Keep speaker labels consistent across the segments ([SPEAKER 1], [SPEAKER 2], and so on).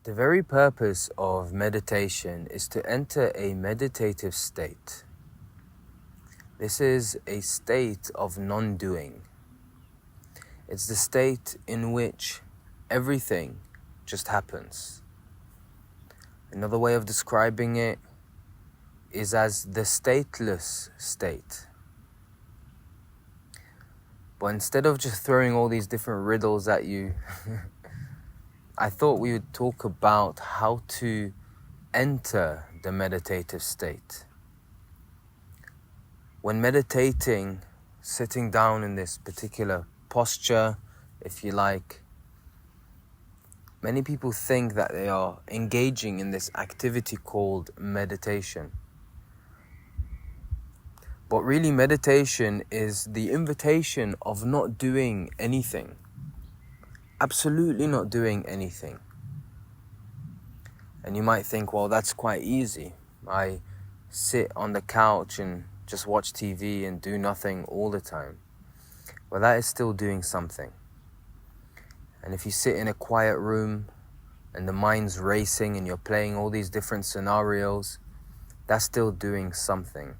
[SPEAKER 1] The very purpose of meditation is to enter a meditative state. This is a state of non-doing. It's the state in which everything just happens. Another way of describing it is as the stateless state. But instead of just throwing all these different riddles at you, I thought we would talk about how to enter the meditative state. When meditating, sitting down in this particular posture, if you like, many people think that they are engaging in this activity called meditation. But really, meditation is the invitation of not doing anything. Absolutely not doing anything. And you might think, well, that's quite easy. I sit on the couch and just watch TV and do nothing all the time. Well, that is still doing something. And if you sit in a quiet room and the mind's racing and you're playing all these different scenarios, that's still doing something.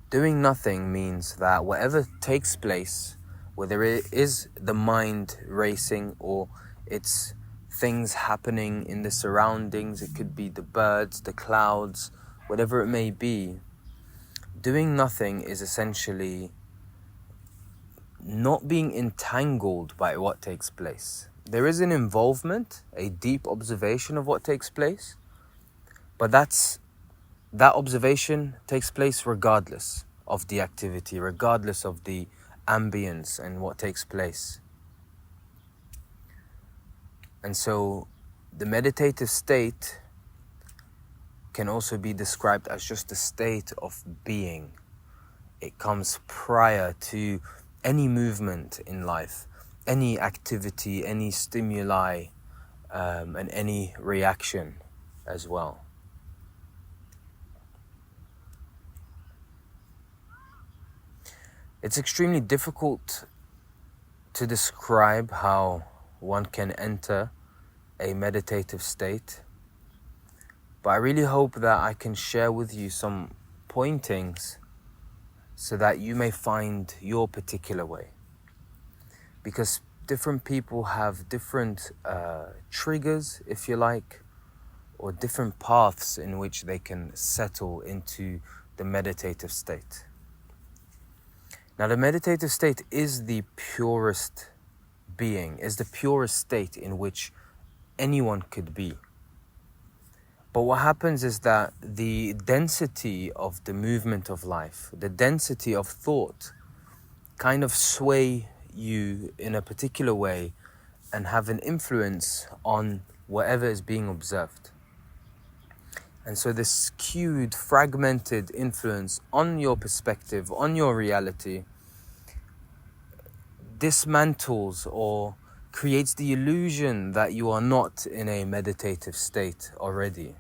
[SPEAKER 1] Doing nothing means that whatever takes place, whether it is the mind racing or it's things happening in the surroundings, it could be the birds, the clouds, whatever it may be, doing nothing is essentially not being entangled by what takes place. There is an involvement, a deep observation of what takes place, but that observation takes place regardless of the activity, regardless of the ambience and what takes place. And so the meditative state can also be described as just a state of being. It comes prior to any movement in life, any activity, any stimuli, and any reaction as well. It's extremely difficult to describe how one can enter a meditative state, but I really hope that I can share with you some pointings so that you may find your particular way. Because different people have different triggers, if you like, or different paths in which they can settle into the meditative state. Now, the meditative state is the purest being, is the purest state in which anyone could be. But what happens is that the density of the movement of life, the density of thought, kind of sway you in a particular way and have an influence on whatever is being observed. And so this skewed, fragmented influence on your perspective, on your reality, dismantles or creates the illusion that you are not in a meditative state already.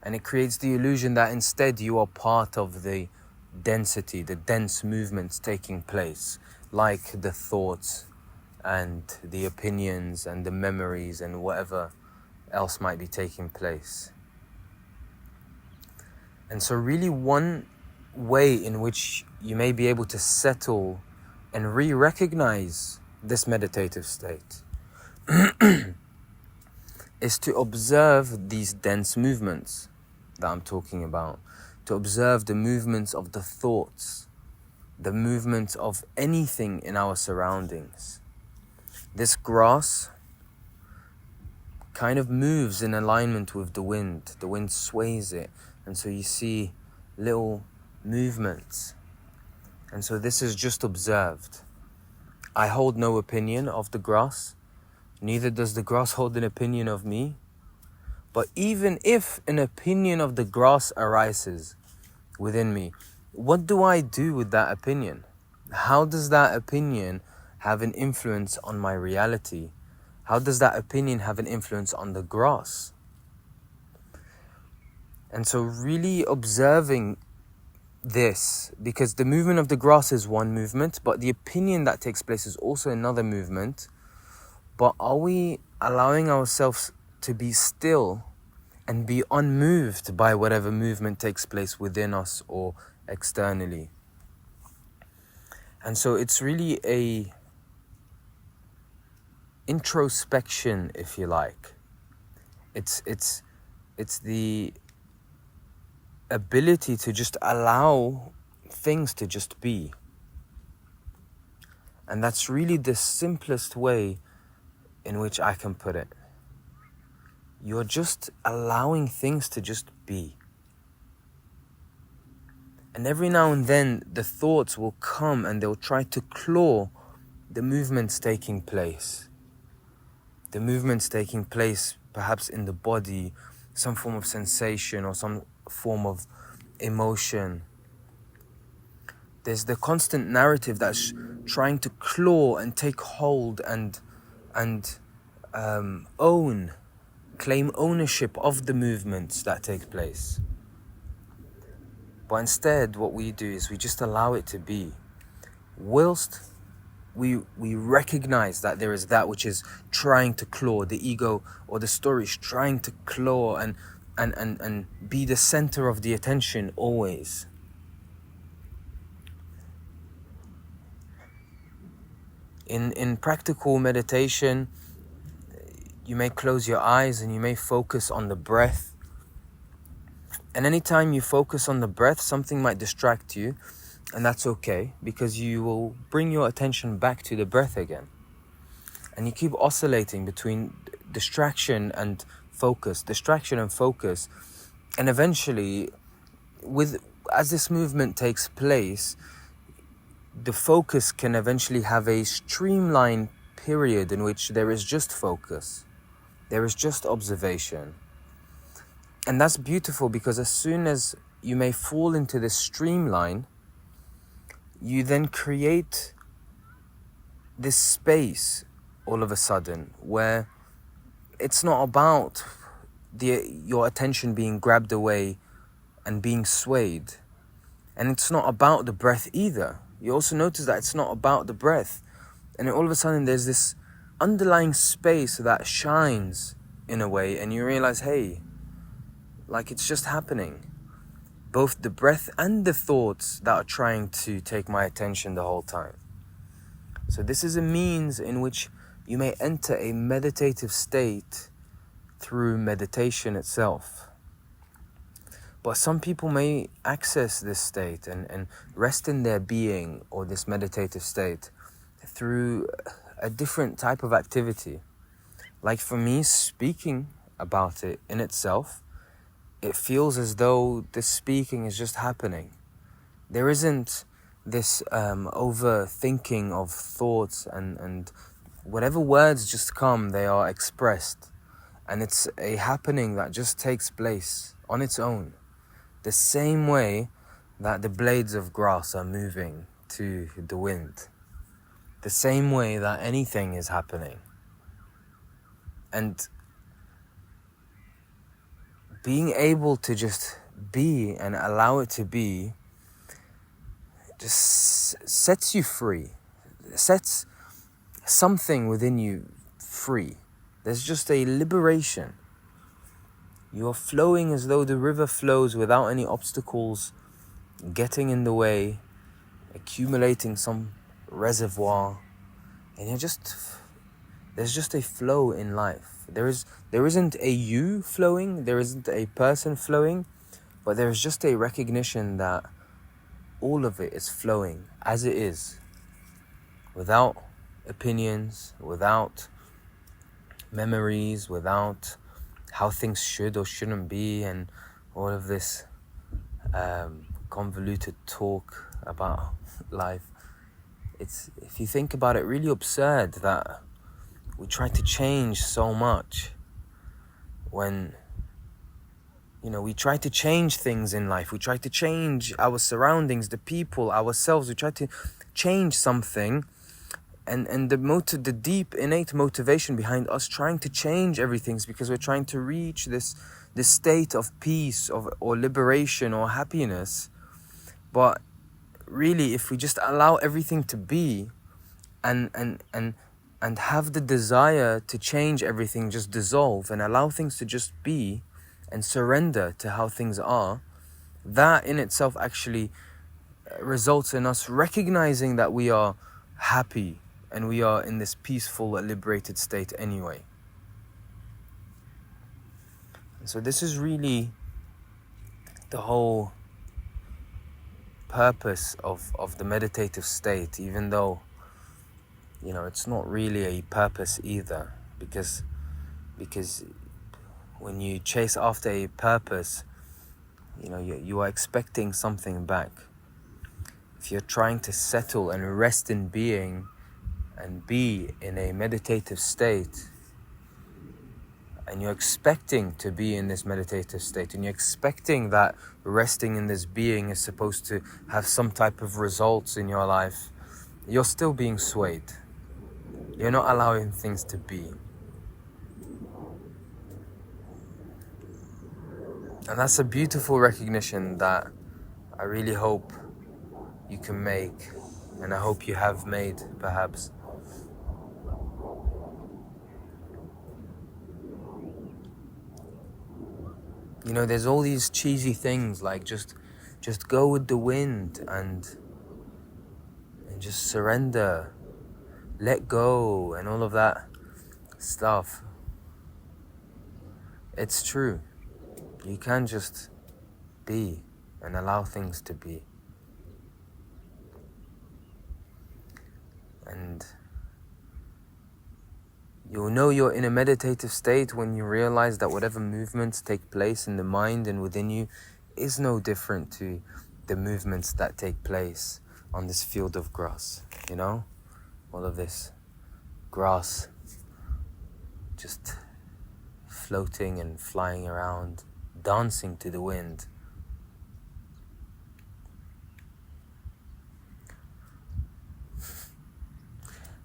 [SPEAKER 1] And it creates the illusion that instead you are part of the density, the dense movements taking place, like the thoughts and the opinions and the memories and whatever else might be taking place. And so really one way in which you may be able to settle and re-recognize this meditative state is to observe these dense movements that I'm talking about, to observe the movements of the thoughts, the movements of anything in our surroundings. This grass kind of moves in alignment with the wind. The wind sways it, and so you see little movements. And so this is just observed. I hold no opinion of the grass, neither does the grass hold an opinion of me. But even if an opinion of the grass arises within me, what do I do with that opinion? How does that opinion have an influence on my reality? How does that opinion have an influence on the grass? And so really observing this, because the movement of the grass is one movement, but the opinion that takes place is also another movement. But are we allowing ourselves to be still and be unmoved by whatever movement takes place within us or externally. And so it's really a introspection, if you like. It's the ability to just allow things to just be. And that's really the simplest way in which I can put it. You're just allowing things to just be. And every now and then the thoughts will come and they'll try to claw the movements taking place. The movements taking place perhaps in the body, some form of sensation or some form of emotion. There's the constant narrative that's trying to claw and take hold and claim ownership of the movements that take place. But instead, what we do is we just allow it to be. Whilst we recognize that there is that which is trying to claw, the ego or the story is trying to claw and be the center of the attention always. In practical meditation, you may close your eyes and you may focus on the breath. And anytime you focus on the breath, something might distract you, and that's okay, because you will bring your attention back to the breath again. And you keep oscillating between distraction and focus, and eventually, as this movement takes place, the focus can eventually have a streamlined period in which there is just focus, there is just observation. And that's beautiful, because as soon as you may fall into this streamline, you then create this space all of a sudden where it's not about your attention being grabbed away and being swayed. And it's not about the breath either. You also notice that it's not about the breath. And all of a sudden there's this underlying space that shines in a way, and you realize, hey, like it's just happening. Both the breath and the thoughts that are trying to take my attention the whole time. So this is a means in which you may enter a meditative state through meditation itself. But some people may access this state and rest in their being or this meditative state through a different type of activity. Like for me, speaking about it in itself, it feels as though this speaking is just happening. There isn't this overthinking of thoughts and whatever words just come, they are expressed. And it's a happening that just takes place on its own. The same way that the blades of grass are moving to the wind. The same way that anything is happening. And being able to just be and allow it to be just sets you free. Sets something within you free. There's just a liberation. You are flowing as though the river flows without any obstacles getting in the way, accumulating some reservoir, and there's just a flow in life. There isn't a you flowing, there isn't a person flowing, but there is just a recognition that all of it is flowing as it is, without opinions, without memories, without how things should or shouldn't be, and all of this convoluted talk about life. It's, if you think about it, really absurd that we try to change so much when, we try to change things in life. We try to change our surroundings, the people, ourselves. We try to change something. And the deep innate motivation behind us trying to change everything is because we're trying to reach this state of peace or liberation or happiness. But really, if we just allow everything to be and and have the desire to change everything just dissolve and allow things to just be and surrender to how things are, that in itself actually results in us recognizing that we are happy and we are in this peaceful, liberated state anyway. So this is really the whole purpose of the meditative state, even though, you know, it's not really a purpose either, because when you chase after a purpose, you know, you are expecting something back. If you're trying to settle and rest in being and be in a meditative state, and you're expecting to be in this meditative state, and you're expecting that resting in this being is supposed to have some type of results in your life, you're still being swayed. You're not allowing things to be. And that's a beautiful recognition that I really hope you can make, and I hope you have made, perhaps. You know, there's all these cheesy things like just go with the wind and just surrender, let go, and all of that stuff. It's true. You can just be and allow things to be. And you'll know you're in a meditative state when you realize that whatever movements take place in the mind and within you is no different to the movements that take place on this field of grass, you know? All of this grass just floating and flying around, dancing to the wind.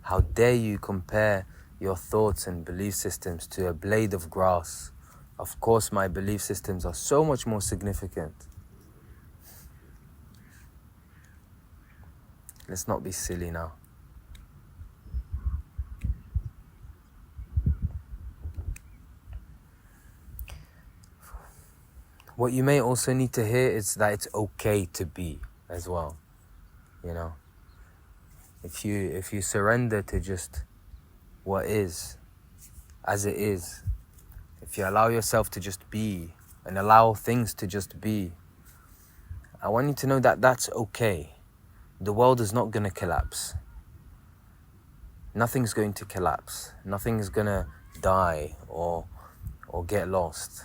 [SPEAKER 1] How dare you compare your thoughts and belief systems to a blade of grass? Of course, my belief systems are so much more significant. Let's not be silly now. What you may also need to hear is that it's okay to be as well, you know? If you surrender to just what is, as it is, if you allow yourself to just be and allow things to just be, I want you to know that that's okay. The world is not going to collapse. Nothing's going to collapse. Nothing's going to die or get lost.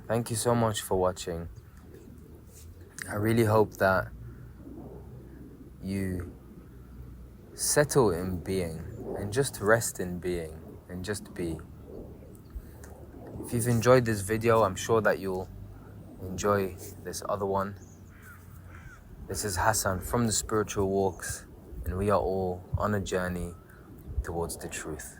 [SPEAKER 1] Thank you so much for watching. I really hope that you settle in being and just rest in being and just be. If you've enjoyed this video, I'm sure that you'll enjoy this other one. This is Hassan from the Spiritual Walks, and we are all on a journey towards the truth.